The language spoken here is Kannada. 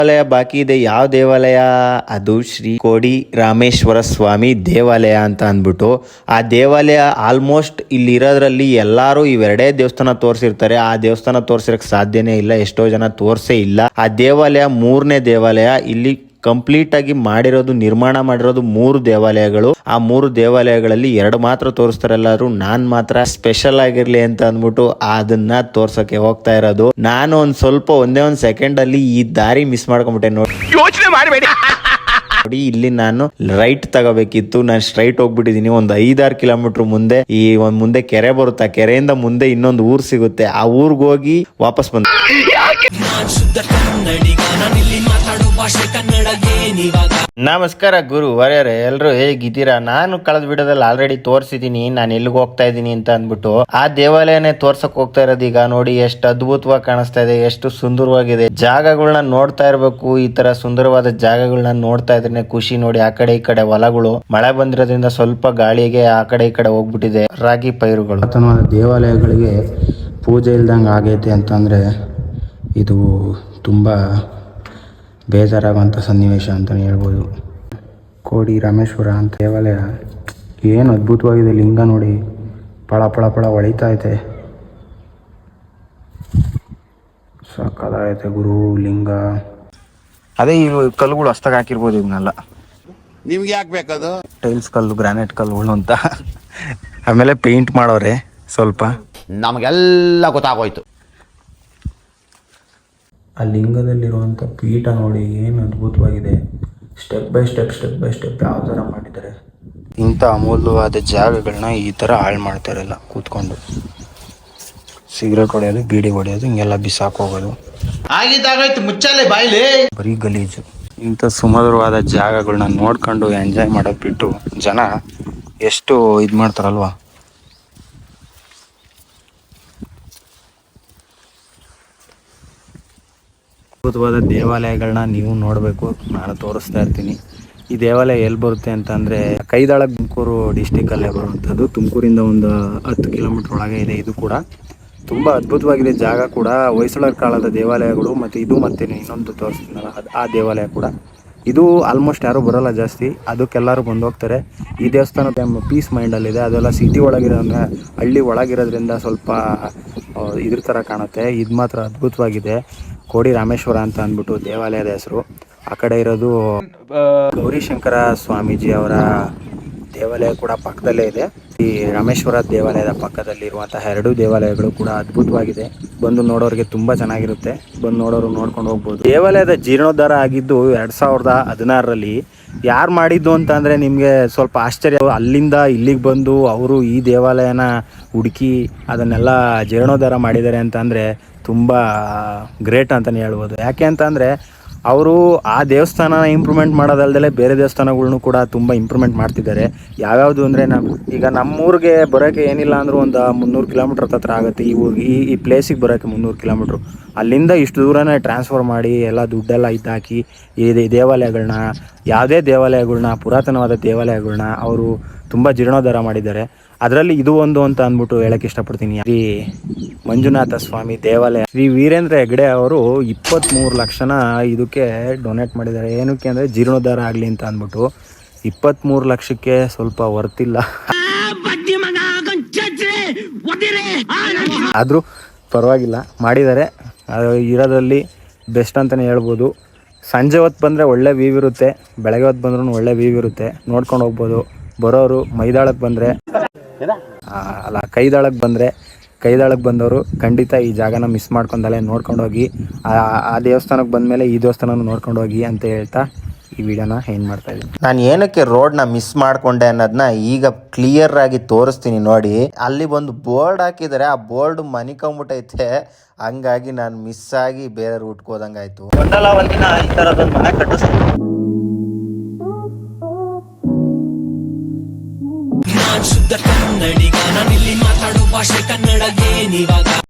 ದೇವಾಲಯ ಬಾಕಿ ಇದೆ. ಯಾವ ದೇವಾಲಯ? ಅದು ಶ್ರೀ ಕೋಡಿ ರಾಮೇಶ್ವರ ಸ್ವಾಮಿ ದೇವಾಲಯ ಅಂತ ಅಂದ್ಬಿಟ್ಟು. ಆ ದೇವಾಲಯ ಆಲ್ಮೋಸ್ಟ್ ಇಲ್ಲಿ ಇರೋದ್ರಲ್ಲಿ ಎಲ್ಲಾರು ಇವೆರಡೇ ದೇವಸ್ಥಾನ ತೋರಿಸಿರ್ತಾರೆ. ಆ ದೇವಸ್ಥಾನ ತೋರ್ಸಿರಕ್ ಸಾಧ್ಯನೇ ಇಲ್ಲ, ಎಷ್ಟೋ ಜನ ತೋರ್ಸೇ ಇಲ್ಲ. ಆ ದೇವಾಲಯ ಮೂರನೇ ದೇವಾಲಯ. ಇಲ್ಲಿ ಕಂಪ್ಲೀಟ್ ಆಗಿ ನಿರ್ಮಾಣ ಮಾಡಿರೋದು 3 ದೇವಾಲಯಗಳು. ಆ 3 ದೇವಾಲಯಗಳಲ್ಲಿ 2 ಮಾತ್ರ ತೋರಿಸ್ತಾರೆ ಎಲ್ಲರೂ. ನಾನ್ ಮಾತ್ರ ಸ್ಪೆಷಲ್ ಆಗಿರ್ಲಿ ಅಂತ ಅಂದ್ಬಿಟ್ಟು ಅದನ್ನ ತೋರ್ಸಕ್ಕೆ ಹೋಗ್ತಾ ಇರೋದು. ನಾನು ಒಂದೇ ಒಂದ್ ಸೆಕೆಂಡ್ ಅಲ್ಲಿ ಈ ದಾರಿ ಮಿಸ್ ಮಾಡ್ಕೊಂಡ್ಬಿಟ್ಟೆ ನೋಡಿ. ಯೋಚನೆ ಮಾಡಬೇಡಿ ನೋಡಿ, ಇಲ್ಲಿ ನಾನು ರೈಟ್ ತಗೋಬೇಕಿತ್ತು, ನಾನು ಸ್ಟ್ರೈಟ್ ಹೋಗ್ಬಿಟ್ಟಿದೀನಿ. ಒಂದು 5-6 ಕಿಲೋಮೀಟರ್ ಮುಂದೆ ಮುಂದೆ ಕೆರೆ ಬರುತ್ತೆ. ಆ ಕೆರೆಯಿಂದ ಮುಂದೆ ಇನ್ನೊಂದು ಊರ್ ಸಿಗುತ್ತೆ. ಆ ಊರ್ಗ್ ಹೋಗಿ ವಾಪಸ್ ಬಂದ. ನಮಸ್ಕಾರ ಗುರು ವರ್ಯರೇ, ಎಲ್ರು ಹೇಗಿದ್ದೀರಾ? ನಾನು ಕಳೆದ ವಿಡಿಯೋದಲ್ಲಿ ಆಲ್ರೆಡಿ ತೋರಿಸಿದೀನಿ ನಾನು ಎಲ್ಲಿಗೆ ಹೋಗ್ತಾ ಇದ್ದೀನಿ ಅಂತ ಅಂದ್ಬಿಟ್ಟು. ಆ ದೇವಾಲಯನೇ ತೋರ್ಸಕ್ ಹೋಗ್ತಾ ಇರೋದು. ಈಗ ನೋಡಿ ಎಷ್ಟು ಅದ್ಭುತವಾಗಿ ಕಾಣಿಸ್ತಾ ಇದೆ, ಎಷ್ಟು ಸುಂದರವಾಗಿದೆ. ಜಾಗಗಳನ್ನ ನೋಡ್ತಾ ಇರ್ಬೇಕು. ಈ ತರ ಸುಂದರವಾದ ಜಾಗಗಳನ್ನ ನೋಡ್ತಾ ಇದ್ರೆ ಖುಷಿ. ನೋಡಿ, ಆ ಕಡೆ ಈ ಕಡೆ ಹೊಲಗಳು, ಮಳೆ ಬಂದಿರೋದ್ರಿಂದ ಸ್ವಲ್ಪ ಗಾಳಿಗೆ ಆ ಕಡೆ ಈ ಕಡೆ ಹೋಗ್ಬಿಟ್ಟಿದೆ ರಾಗಿ ಪೈರುಗಳು. ದೇವಾಲಯಗಳಿಗೆ ಪೂಜೆ ಇಲ್ದಂಗೆ ಆಗೈತೆ ಅಂತಂದ್ರೆ ಇದು ತುಂಬಾ ಬೇಜಾರಾಗುವಂಥ ಸನ್ನಿವೇಶ ಅಂತಲೇ ಹೇಳ್ಬೋದು. ಕೋಡಿ ರಾಮೇಶ್ವರ ಅಂತ ದೇವಾಲಯ ಏನು ಅದ್ಭುತವಾಗಿದೆ. ಲಿಂಗ ನೋಡಿ, ಪಳ ಪಳ ಪಳ ಹೊಳಿತಾ ಐತೆ. ಸಕ್ಕದಾಗೈತೆ ಗುರು ಲಿಂಗ. ಅದೇ ಈ ಕಲ್ಲುಗಳು ಹೊಸ್ದಾಗಿ ಹಾಕಿರ್ಬೋದು ಇವನ್ನೆಲ್ಲ. ನಿಮ್ಗೆ ಯಾಕೆ ಬೇಕದು? ಟೈಲ್ಸ್ ಕಲ್ಲು, ಗ್ರಾನೈಟ್ ಕಲ್ಲುಗಳು ಅಂತ. ಆಮೇಲೆ ಪೇಂಟ್ ಮಾಡೋರೆ ಸ್ವಲ್ಪ. ನಮಗೆಲ್ಲ ಗೊತ್ತಾಗೋಯ್ತು. ಆ ಲಿಂಗದಲ್ಲಿರುವಂಥ ಪೀಠ ನೋಡಿ ಏನು ಅದ್ಭುತವಾಗಿದೆ. ಸ್ಟೆಪ್ ಬೈ ಸ್ಟೆಪ್ ಯಾವ ಥರ ಮಾಡಿದ್ದಾರೆ. ಇಂಥ ಅಮೂಲ್ಯವಾದ ಜಾಗಗಳನ್ನ ಈ ಥರ ಹಾಳು ಮಾಡ್ತಾರಲ್ಲ ಕೂತ್ಕೊಂಡು. ಸಿಗರೇಟ್ ಹೊಡೆಯೋದು, ಬೀಡಿ ಹೊಡೆಯೋದು, ಹಿಂಗೆಲ್ಲ ಬಿಸಾಕೋಗೋದು. ಆಗಿದ್ದಾಗಾಯ್ತು, ಮುಚ್ಚಾಲೆ ಬಾಯ್ಲಿ. ಬರೀ ಗಲೀಜು. ಇಂಥ ಸುಮಧುರವಾದ ಜಾಗಗಳನ್ನ ನೋಡ್ಕೊಂಡು ಎಂಜಾಯ್ ಮಾಡೋದು ಬಿಟ್ಟು ಜನ ಎಷ್ಟು ಇದು ಮಾಡ್ತಾರಲ್ವಾ. ಅದ್ಭುತವಾದ ದೇವಾಲಯಗಳನ್ನ ನೀವು ನೋಡಬೇಕು. ನಾನು ತೋರಿಸ್ತಾ ಇರ್ತೀನಿ. ಈ ದೇವಾಲಯ ಎಲ್ಲಿ ಬರುತ್ತೆ ಅಂತಂದರೆ ಕೈದಾಳ ತುಮಕೂರು ಡಿಸ್ಟಿಕಲ್ಲೇ ಬರುವಂಥದ್ದು. ತುಮಕೂರಿಂದ ಒಂದು 10 ಕಿಲೋಮೀಟ್ರ್ ಒಳಗೆ ಇದೆ. ಇದು ಕೂಡ ತುಂಬ ಅದ್ಭುತವಾಗಿದೆ ಜಾಗ ಕೂಡ. ಹೊಯ್ಸಳರ ಕಾಲದ ದೇವಾಲಯಗಳು ಮತ್ತು ಇದು ಮತ್ತೆ ಇನ್ನೊಂದು ತೋರಿಸ್ತೀನಲ್ಲ ಆ ದೇವಾಲಯ ಕೂಡ. ಇದು ಆಲ್ಮೋಸ್ಟ್ ಯಾರೂ ಬರೋಲ್ಲ ಜಾಸ್ತಿ, ಅದಕ್ಕೆಲ್ಲರೂ ಬಂದು ಹೋಗ್ತಾರೆ. ಈ ದೇವಸ್ಥಾನ ಪೀಸ್ ಮೈಂಡಲ್ಲಿದೆ. ಅದೆಲ್ಲ ಸಿಟಿ ಒಳಗಿರೋದ್ರೆ, ಹಳ್ಳಿ ಒಳಗಿರೋದ್ರಿಂದ ಸ್ವಲ್ಪ ಇದ್ರ ಥರ ಕಾಣುತ್ತೆ. ಇದು ಮಾತ್ರ ಅದ್ಭುತವಾಗಿದೆ. ಕೋಡಿ ರಾಮೇಶ್ವರ ಅಂತ ಅಂದ್ಬಿಟ್ಟು ದೇವಾಲಯದ ಹೆಸರು. ಆ ಕಡೆ ಇರೋದು ಗೌರಿಶಂಕರ ಸ್ವಾಮೀಜಿ ಅವರ ದೇವಾಲಯ ಕೂಡ ಪಕ್ಕದಲ್ಲೇ ಇದೆ. ಈ ರಾಮೇಶ್ವರ ದೇವಾಲಯದ ಪಕ್ಕದಲ್ಲಿ ಇರುವಂತಹ 2 ದೇವಾಲಯಗಳು ಕೂಡ ಅದ್ಭುತವಾಗಿದೆ. ಬಂದು ನೋಡೋರಿಗೆ ತುಂಬ ಚೆನ್ನಾಗಿರುತ್ತೆ. ಬಂದು ನೋಡೋರು ನೋಡ್ಕೊಂಡು ಹೋಗ್ಬೋದು. ದೇವಾಲಯದ ಜೀರ್ಣೋದ್ಧಾರ ಆಗಿದ್ದು 2016ರಲ್ಲಿ. ಯಾರು ಮಾಡಿದ್ದು ಅಂತ ಅಂದರೆ ನಿಮಗೆ ಸ್ವಲ್ಪ ಆಶ್ಚರ್ಯ. ಅಲ್ಲಿಂದ ಇಲ್ಲಿಗೆ ಬಂದು ಅವರು ಈ ದೇವಾಲಯನ ಹುಡುಕಿ ಅದನ್ನೆಲ್ಲ ಜೀರ್ಣೋದ್ಧಾರ ಮಾಡಿದ್ದಾರೆ ಅಂತ ಅಂದರೆ ತುಂಬ ಗ್ರೇಟ್ ಅಂತಲೇ ಹೇಳ್ಬೋದು. ಯಾಕೆ ಅಂತ ಅಂದರೆ ಅವರು ಆ ದೇವಸ್ಥಾನ ಇಂಪ್ರೂವ್ಮೆಂಟ್ ಮಾಡೋದಲ್ದಲೇ ಬೇರೆ ದೇವಸ್ಥಾನಗಳ್ನು ಕೂಡ ತುಂಬ ಇಂಪ್ರೂವ್ಮೆಂಟ್ ಮಾಡ್ತಿದ್ದಾರೆ. ಯಾವ್ಯಾವುದು ಅಂದರೆ ಈಗ ನಮ್ಮೂರಿಗೆ ಬರೋಕ್ಕೆ ಏನಿಲ್ಲ ಅಂದರೂ ಒಂದು 300 ಕಿಲೋಮೀಟ್ರ್ ಹತ್ರ ಆಗುತ್ತೆ. ಈ ಊರಿಗೆ ಈ ಪ್ಲೇಸಿಗೆ ಬರೋಕ್ಕೆ 300 ಕಿಲೋಮೀಟ್ರು. ಅಲ್ಲಿಂದ ಇಷ್ಟು ದೂರನೇ ಟ್ರಾನ್ಸ್ಫರ್ ಮಾಡಿ ಎಲ್ಲ ದುಡ್ಡೆಲ್ಲ ಇದ್ದಾಕಿ ಈ ದೇವಾಲಯಗಳನ್ನ, ಯಾವುದೇ ದೇವಾಲಯಗಳನ್ನ, ಪುರಾತನವಾದ ದೇವಾಲಯಗಳನ್ನ ಅವರು ತುಂಬ ಜೀರ್ಣೋದ್ಧಾರ ಮಾಡಿದ್ದಾರೆ. ಅದರಲ್ಲಿ ಇದು ಒಂದು ಅಂತ ಅಂದ್ಬಿಟ್ಟು ಹೇಳಕ್ಕೆ ಇಷ್ಟಪಡ್ತೀನಿ. ಶ್ರೀ ಮಂಜುನಾಥ ಸ್ವಾಮಿ ದೇವಾಲಯ. ಶ್ರೀ ವೀರೇಂದ್ರ ಹೆಗ್ಡೆ ಅವರು 23 ಲಕ್ಷನ ಇದಕ್ಕೆ ಡೊನೇಟ್ ಮಾಡಿದ್ದಾರೆ. ಏನಕ್ಕೆ ಅಂದರೆ ಜೀರ್ಣೋದ್ಧಾರ ಆಗಲಿ ಅಂತ ಅಂದ್ಬಿಟ್ಟು. 23 ಲಕ್ಷಕ್ಕೆ ಸ್ವಲ್ಪ ವರ್ತಿಲ್ಲ, ಆದರೂ ಪರವಾಗಿಲ್ಲ ಮಾಡಿದ್ದಾರೆ. ಇರೋದ್ರಲ್ಲಿ ಬೆಸ್ಟ್ ಅಂತಲೇ ಹೇಳ್ಬೋದು. ಸಂಜೆ ಹೊತ್ತು ಬಂದರೆ ಒಳ್ಳೆ ವ್ಯೂ ಇರುತ್ತೆ, ಬೆಳಗ್ಗೆ ಹೊತ್ತು ಬಂದ್ರೂ ಒಳ್ಳೆ ವ್ಯೂ ಇರುತ್ತೆ, ನೋಡ್ಕೊಂಡು ಹೋಗ್ಬೋದು. ಬರೋರು ಮೈದಾಳಕ್ಕೆ ಬಂದರೆ ಕೈದಾಳಕ್ಕೆ ಬಂದವರು ಖಂಡಿತ ಈ ಜಾಗನ ಮಿಸ್ ಮಾಡ್ಕೊಂಡಲ್ಲೇ ನೋಡ್ಕೊಂಡು ಹೋಗಿ. ಆ ದೇವಸ್ಥಾನಕ್ಕೆ ಬಂದಮೇಲೆ ಈ ದೇವಸ್ಥಾನನ ನೋಡ್ಕೊಂಡು ಹೋಗಿ ಅಂತ ಹೇಳ್ತಾ ಈ ವಿಡಿಯೋನ ಏನು ಮಾಡ್ತಾ ಇದ್ದೀನಿ. ನಾನು ಏನಕ್ಕೆ ರೋಡ್ನ ಮಿಸ್ ಮಾಡ್ಕೊಂಡೆ ಅನ್ನೋದನ್ನ ಈಗ ಕ್ಲಿಯರ್ ಆಗಿ ತೋರಿಸ್ತೀನಿ ನೋಡಿ. ಅಲ್ಲಿ ಒಂದು ಬೋರ್ಡ್ ಹಾಕಿದ್ದಾರೆ, ಆ ಬೋರ್ಡ್ ಮನಿಕೊಂಬಿಟ್ಟೈತೆ. ಹಂಗಾಗಿ ನಾನು ಮಿಸ್ ಆಗಿ ಬೇರೆ ರೂಟ್ಗೆ ಹೋದಂಗಾಯ್ತು. ಒಂದಿನ ಈ ಥರದೊಂದು ಮನೆ ಕಟ್ಟಿಸ್ತೀನಿ. ಶುದ್ಧ ಕನ್ನಡಿಗ, ನಾನಿಲ್ಲಿ ಮಾತಾಡೋ ಭಾಷೆ ಕನ್ನಡ ಏನಿವಾಗ.